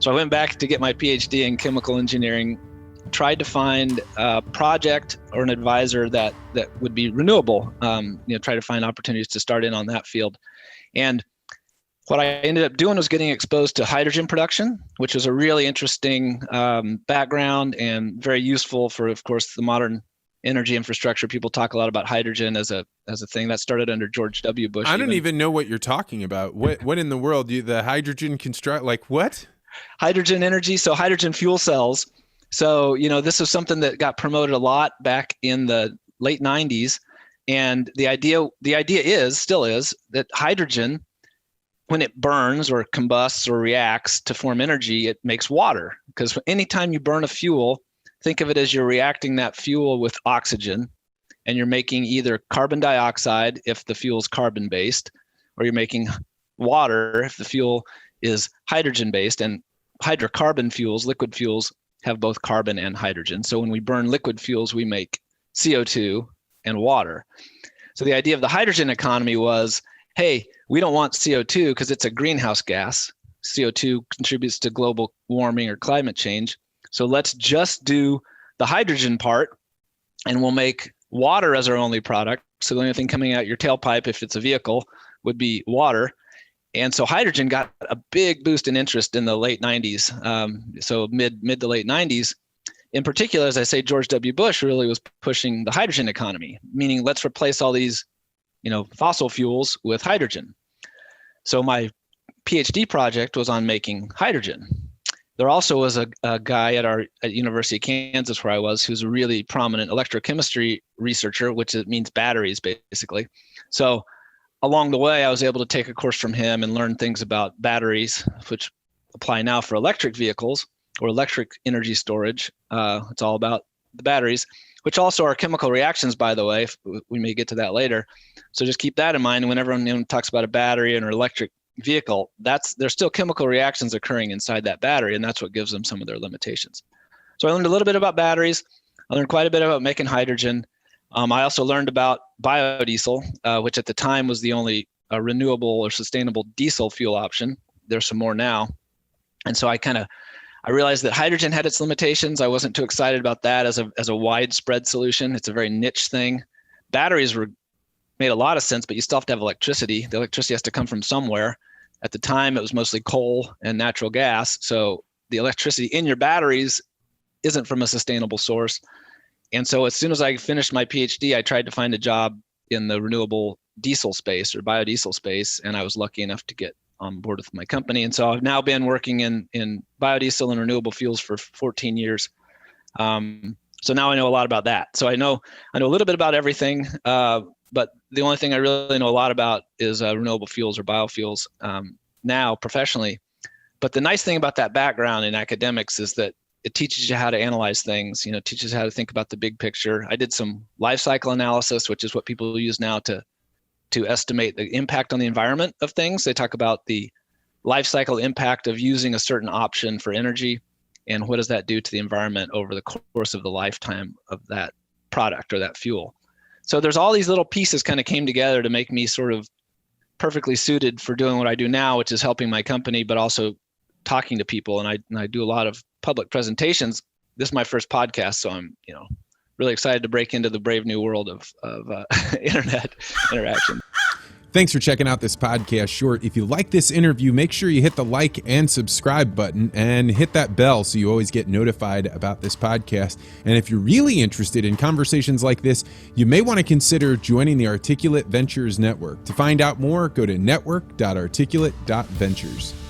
So I went back to get my PhD in chemical engineering, tried to find a project or an advisor that would be renewable, try to find opportunities to start in on that field. And what I ended up doing was getting exposed to hydrogen production, which was a really interesting background and very useful for, of course, the modern energy infrastructure. People talk a lot about hydrogen as a thing that started under George W. Bush. I don't even know what you're talking about. What in the world? The hydrogen construct, like what? Hydrogen energy, so hydrogen fuel cells. So, this is something that got promoted a lot back in the late 90s. And the idea still is that hydrogen, when it burns or combusts or reacts to form energy, it makes water. Because anytime you burn a fuel, think of it as you're reacting that fuel with oxygen, and you're making either carbon dioxide if the fuel is carbon-based, or you're making water if the fuel is hydrogen-based. And hydrocarbon fuels, liquid fuels, have both carbon and hydrogen. So when we burn liquid fuels, we make CO2 and water. So the idea of the hydrogen economy was, hey, we don't want CO2 because it's a greenhouse gas. CO2 contributes to global warming or climate change. So let's just do the hydrogen part, and we'll make water as our only product. So the only thing coming out your tailpipe, if it's a vehicle, would be water. And so hydrogen got a big boost in interest in the late 90s. So mid to late 90s. In particular, as I say, George W. Bush really was pushing the hydrogen economy, meaning let's replace all these, fossil fuels with hydrogen. So my PhD project was on making hydrogen. There also was a guy at University of Kansas where I was, who's a really prominent electrochemistry researcher, which means batteries basically. So along the way, I was able to take a course from him and learn things about batteries, which apply now for electric vehicles or electric energy storage. It's all about the batteries, which also are chemical reactions, by the way. We may get to that later. So just keep that in mind. Whenever anyone talks about a battery and an electric vehicle, there's still chemical reactions occurring inside that battery, and that's what gives them some of their limitations. So I learned a little bit about batteries. I learned quite a bit about making hydrogen. I also learned about biodiesel, which at the time was the only renewable or sustainable diesel fuel option. There's some more now. And so I realized that hydrogen had its limitations. I wasn't too excited about that as a widespread solution. It's a very niche thing. Batteries made a lot of sense, but you still have to have electricity. The electricity has to come from somewhere. At the time, it was mostly coal and natural gas. So the electricity in your batteries isn't from a sustainable source. And so as soon as I finished my PhD, I tried to find a job in the renewable diesel space or biodiesel space, and I was lucky enough to get on board with my company. And so I've now been working in biodiesel and renewable fuels for 14 years. So now I know a lot about that. So I know a little bit about everything, but the only thing I really know a lot about is renewable fuels or biofuels now professionally. But the nice thing about that background in academics is that it teaches you how to analyze things, teaches you how to think about the big picture. I did some life cycle analysis, which is what people use now to estimate the impact on the environment of things. They talk about the life cycle impact of using a certain option for energy, and what does that do to the environment over the course of the lifetime of that product or that fuel. So there's all these little pieces kind of came together to make me sort of perfectly suited for doing what I do now, which is helping my company, but also talking to people. And I do a lot of public presentations. This is my first podcast, so I'm really excited to break into the brave new world of internet interaction. Thanks for checking out this podcast short. If you like this interview, make sure you hit the like and subscribe button and hit that bell so you always get notified about this podcast. And if you're really interested in conversations like this, you may want to consider joining the Articulate Ventures Network. To find out more, go to network.articulate.ventures.